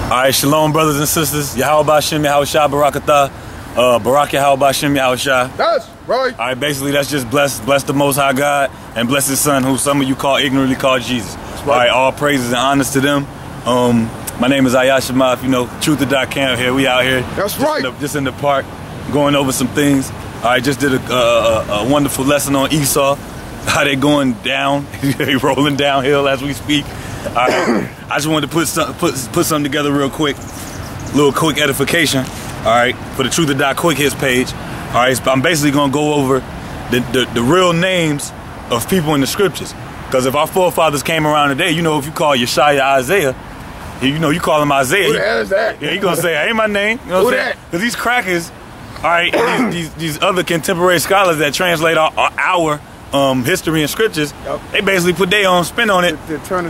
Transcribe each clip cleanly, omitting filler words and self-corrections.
Alright, shalom, brothers and sisters. Yahweh Shem Yahushua Barakatah. Barak Yahweh Shem Yahushua. That's right. Alright, basically that's just bless the Most High God and bless His Son, who some of you ignorantly call Jesus. Right. Alright, all praises and honors to them. My name is Ayashima. If you know, Truth or Die Camp here. We out here. That's right. Just in the park, going over some things. Alright, just did a wonderful lesson on Esau. How they going down, they rolling downhill as we speak. Alright, I just wanted to put something together real quick, little quick edification. Alright, for the Truth or Die Quick Hits page. Alright, I'm basically gonna go over the real names of people in the scriptures. Because if our forefathers came around today, you know, if you call Yeshaya Isaiah, you call him Isaiah. Who the hell is that? Yeah, he gonna say, ain't my name. You know what I'm saying? Because these crackers, alright, these other contemporary scholars that translate our history and scriptures, they basically put their own spin on it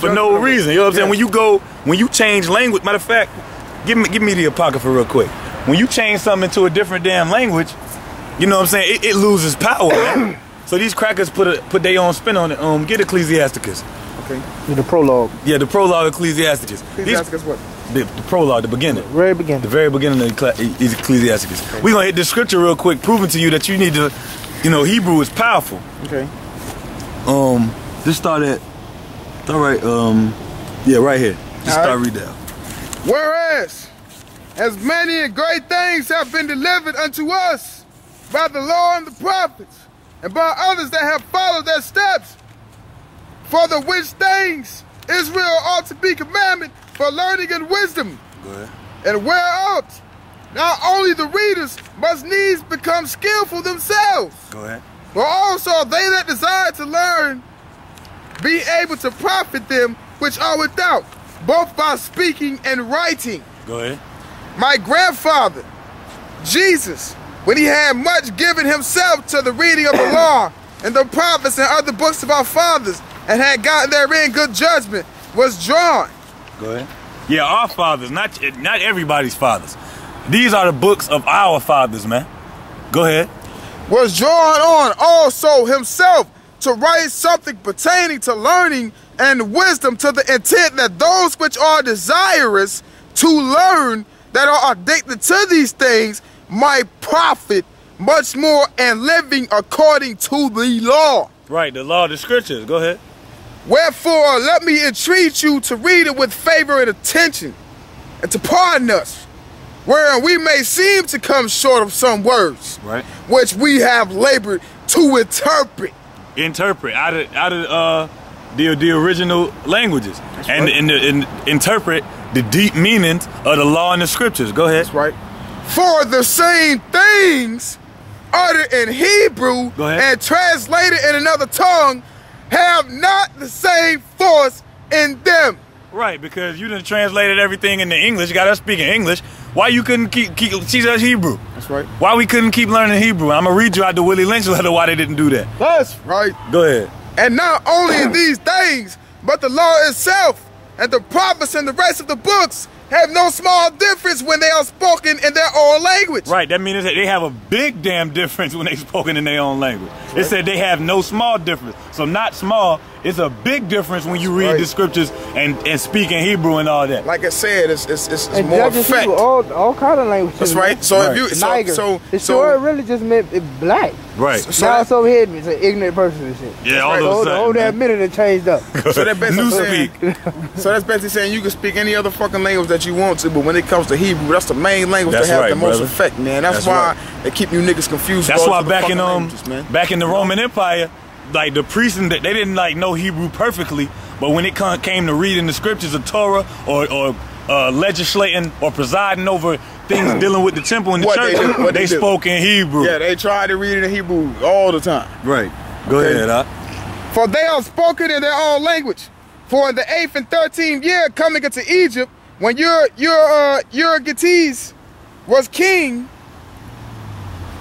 for no reason. You know what I'm saying? When you change language, matter of fact, give me the apocrypha real quick. When you change something into a different damn language, you know what I'm saying? It loses power, man. So these crackers put their own spin on it. Get Ecclesiasticus. Okay. The prologue. Yeah, the prologue of Ecclesiasticus. Ecclesiasticus what? The prologue, the beginning. The very beginning. The very beginning of Ecclesiasticus. Okay. We're gonna hit this scripture real quick, proving to you that you need to, you know, Hebrew is powerful. Okay. Just start at, yeah, right here. Just start read down. Whereas, as many and great things have been delivered unto us by the law and the prophets, and by others that have followed their steps, for the which things Israel ought to be commanded for learning and wisdom. Go ahead. And whereof not only the readers must needs become skillful themselves, Go ahead. but also they that desire to learn be able to profit them which are without, both by speaking and writing. Go ahead. My grandfather, Jesus, when he had much given himself to the reading of the law and the prophets and other books of our fathers, and had gotten therein good judgment, was drawn. Go ahead. Yeah, our fathers, not everybody's fathers. These are the books of our fathers, man. Go ahead. Was drawn on also himself to write something pertaining to learning and wisdom, to the intent that those which are desirous to learn, that are addicted to these things, might profit much more and living according to the law. Right, the law of the scriptures. Go ahead. Wherefore, let me entreat you to read it with favor and attention, and to pardon us, wherein we may seem to come short of some words, right, which we have labored to interpret. Out of the original languages. That's and interpret the deep meanings of the law and the scriptures. Go ahead. That's right. For the same things uttered in Hebrew and translated in another tongue have not the same force in them. Right, because you done translated everything into English. You got us speaking English. Why you couldn't keep teach us Hebrew? That's right. Why we couldn't keep learning Hebrew? I'm gonna read you out the Willie Lynch letter why they didn't do that. That's right. Go ahead. And not only in these things, but the law itself and the prophets and the rest of the books have no small difference when they are spoken in their own language. Right, that means they have a big damn difference when they spoken in their own language. Right. It said they have no small difference. So not small, it's a big difference when you read the scriptures and speak in Hebrew and all that. Like I said, it's more effect. All kind of languages. That's right. So if you so it really just meant black. Right. So now it's over here, it's an ignorant person and shit. Yeah, all of a sudden. Over that minute it changed up. So that's basically saying you can speak any other fucking language that you want to, but when it comes to Hebrew, that's the main language that have the most effect, man. That's why they keep you niggas confused. That's why back in the Roman Empire, like the priests, they didn't like know Hebrew perfectly, but when it came to reading the scriptures of Torah or legislating or presiding over things dealing with the temple and the church, they spoke in Hebrew. Yeah, they tried to read it in Hebrew all the time. Right. Go ahead, For they are spoken in their own language. For in the 8th and 13th year coming into Egypt, when Euergetes was king,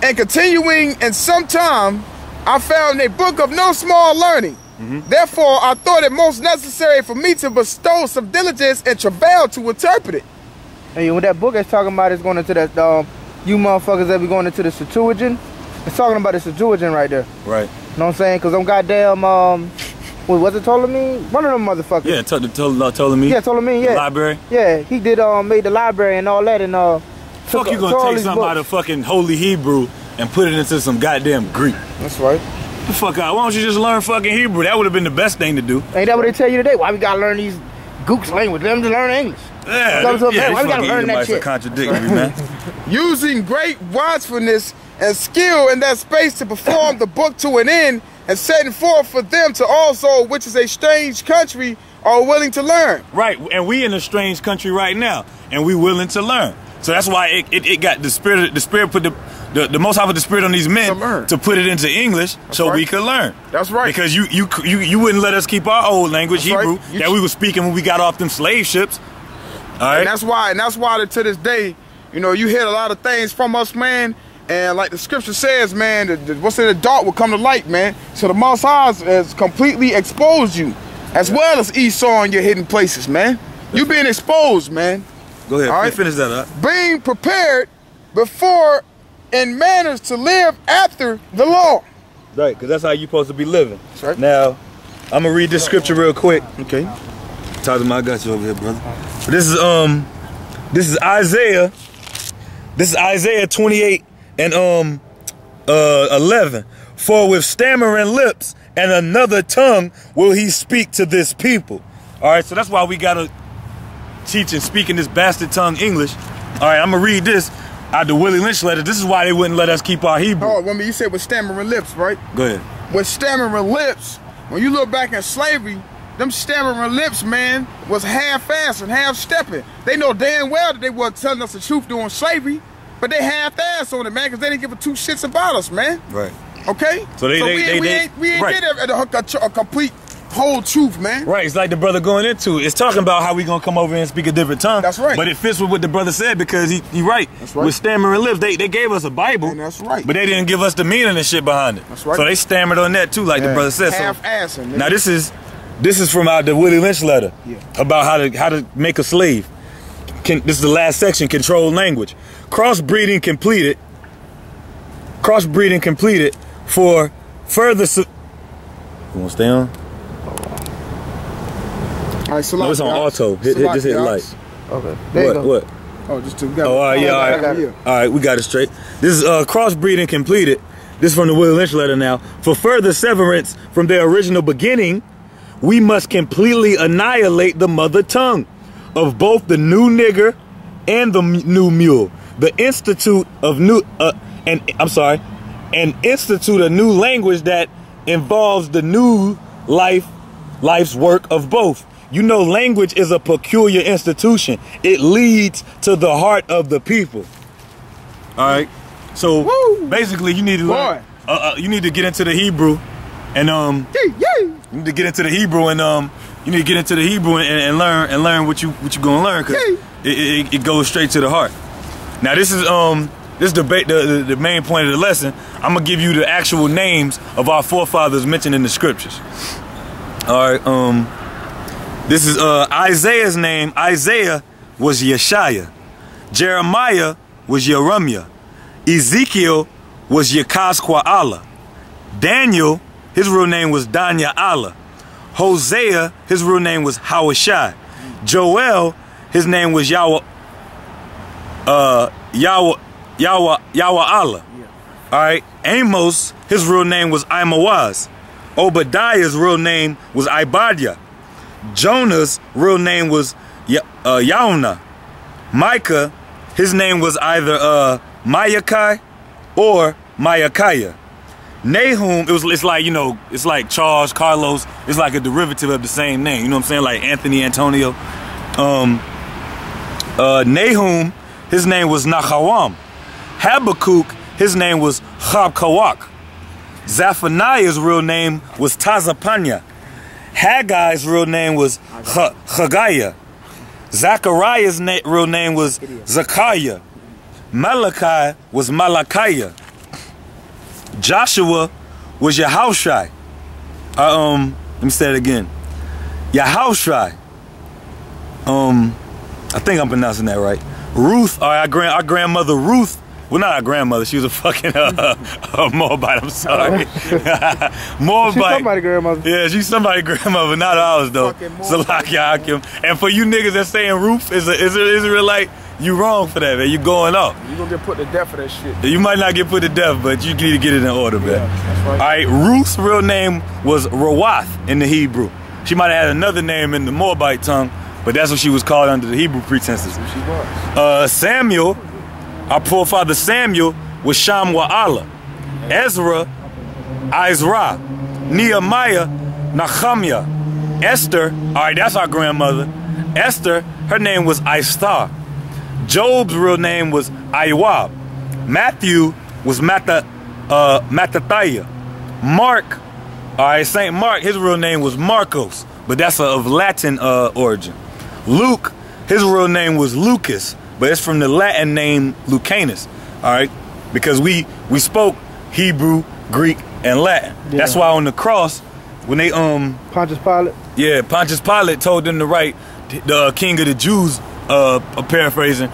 and continuing in some time, I found a book of no small learning. Therefore, I thought it most necessary for me to bestow some diligence and travail to interpret it. Hey, what that book is talking about is going into that, you motherfuckers that be going into the Septuagint. It's talking about the Septuagint right there. Right. You know what I'm saying? Because them goddamn Was it Ptolemy? One of them motherfuckers. Yeah, Ptolemy. Yeah, Ptolemy. Yeah. The library. Yeah, he did made the library and all that and Fuck, you gonna take something out of fucking Holy Hebrew and put it into some goddamn Greek? That's right. The fuck out. Why don't you just learn fucking Hebrew? That would have been the best thing to do. Ain't that what they tell you today? Why we gotta learn these gooks language? Let them just learn English. Yeah, why we gotta learn that shit? Contradictory, man. Using great watchfulness and skill in that space to perform the book to an end, and setting forth for them to also, which is a strange country, are willing to learn. Right, and we in a strange country right now, and we willing to learn. So that's why it got the spirit put the Most High put the spirit on these men to put it into English we could learn. That's right. Because you wouldn't let us keep our old language, Hebrew, that we were speaking when we got off them slave ships. All right. And that's why to this day, you know, you hear a lot of things from us, man. And like the scripture says, man, what's in the dark will come to light, man. So the Most High has completely exposed you, as well as Esau in your hidden places, man. You being exposed, man. Go ahead, right? Finish that up. Being prepared before in manners to live after the law. Right, because that's how you're supposed to be living. That's right. Now, I'm gonna read this scripture real quick. Okay. Talk to my guys over here, brother. This is Isaiah. This is Isaiah 28 and 11. For with stammering lips and another tongue will he speak to this people. All right, so that's why we gotta teach and speak in this bastard tongue English. All right, I'm gonna read this out the Willie Lynch letter. This is why they wouldn't let us keep our Hebrew. Oh, when you said with stammering lips, right? Go ahead. With stammering lips, when you look back at slavery, them stammering lips, man, was half-assed and half-stepping. They know damn well that they weren't telling us the truth during slavery, but they half-assed on it, man, because they didn't give a two shits about us, man. Right. Okay? So we ain't right. Get a complete whole truth, man. Right, it's like the brother going into it. It's talking about how we gonna come over and speak a different tongue. That's right. But it fits with what the brother said because he right. That's right. With stammering lips, they gave us a Bible. And that's right. But they didn't give us the meaning and shit behind it. That's right. So they stammered on that too, like the brother said. Half-assing. Now this is from out the Willie Lynch letter about how to make a slave. This is the last section, control language. Crossbreeding completed for further you wanna stay on? All right, so no, it's on auto. Just hit light. Okay. There you go. What? Oh, just to all right, yeah, all right. All right, we got it straight. This is crossbreeding completed. This is from the Willie Lynch letter now. For further severance from their original beginning, we must completely annihilate the mother tongue of both the new nigger and the new mule. The institute of and institute a new language that involves the new life's work of both. You know, language is a peculiar institution. It leads to the heart of the people. All right. So basically, you need to learn. You need to get into the Hebrew, and you need to get into the Hebrew, and you need to get into the Hebrew and learn what you gonna learn, because it goes straight to the heart. Now this is the main point of the lesson. I'm gonna give you the actual names of our forefathers mentioned in the scriptures. All right. This is Isaiah's name. Isaiah was Yeshaya. Jeremiah was Yeremiah. Ezekiel was Yekasqua'ala. Daniel, his real name was Danya Allah. Hosea, his real name was Hawashai. Joel, his name was Yahweh Allah. All right. Amos, his real name was Imawaz. Obadiah's real name was Ibadiah. Jonah's real name was Yauna. Micah, his name was either Mayakai or Mayakiah. Nahum, it's like, you know, it's like Charles, Carlos. It's like a derivative of the same name. You know what I'm saying? Like Anthony, Antonio. Nahum, his name was Nahawam. Habakkuk, his name was Chabkawak. Zephaniah's real name was Tazapanya. Haggai's real name was Haggai. Zechariah's real name was Zechariah. Malachi was Malachiah. Joshua was Yahushai. Let me say it again. Yahushai. I think I'm pronouncing that right. Ruth, our grandmother Ruth Well, not our grandmother. She was a fucking Moabite. I'm sorry. Moabite. She's somebody's grandmother. Yeah, she's somebody's grandmother, not ours though. Salakia Hakim. And for you niggas that saying Ruth is an Israelite, you wrong for that, man. You going off. You gonna get put to death for that shit. You might not get put to death, but you need to get it in order, man. Yeah, that's right. All right, Ruth's real name was Rawath in the Hebrew. She might have had another name in the Moabite tongue, but that's what she was called under the Hebrew pretenses. She was. Samuel, our forefather Samuel, was Shamwa'ala. Ezra, Izra. Nehemiah, Nahamiah. Esther, all right, that's our grandmother. Esther, her name was Istar. Job's real name was Iwab. Matthew was Mattathiah. Mark, all right, Saint Mark, his real name was Marcos, but that's of Latin origin. Luke, his real name was Lucas, but it's from the Latin name Lucanus, all right, because we spoke Hebrew, Greek, and Latin. Yeah. That's why on the cross, when they Pontius Pilate. Yeah, Pontius Pilate told them to write the King of the Jews, paraphrasing.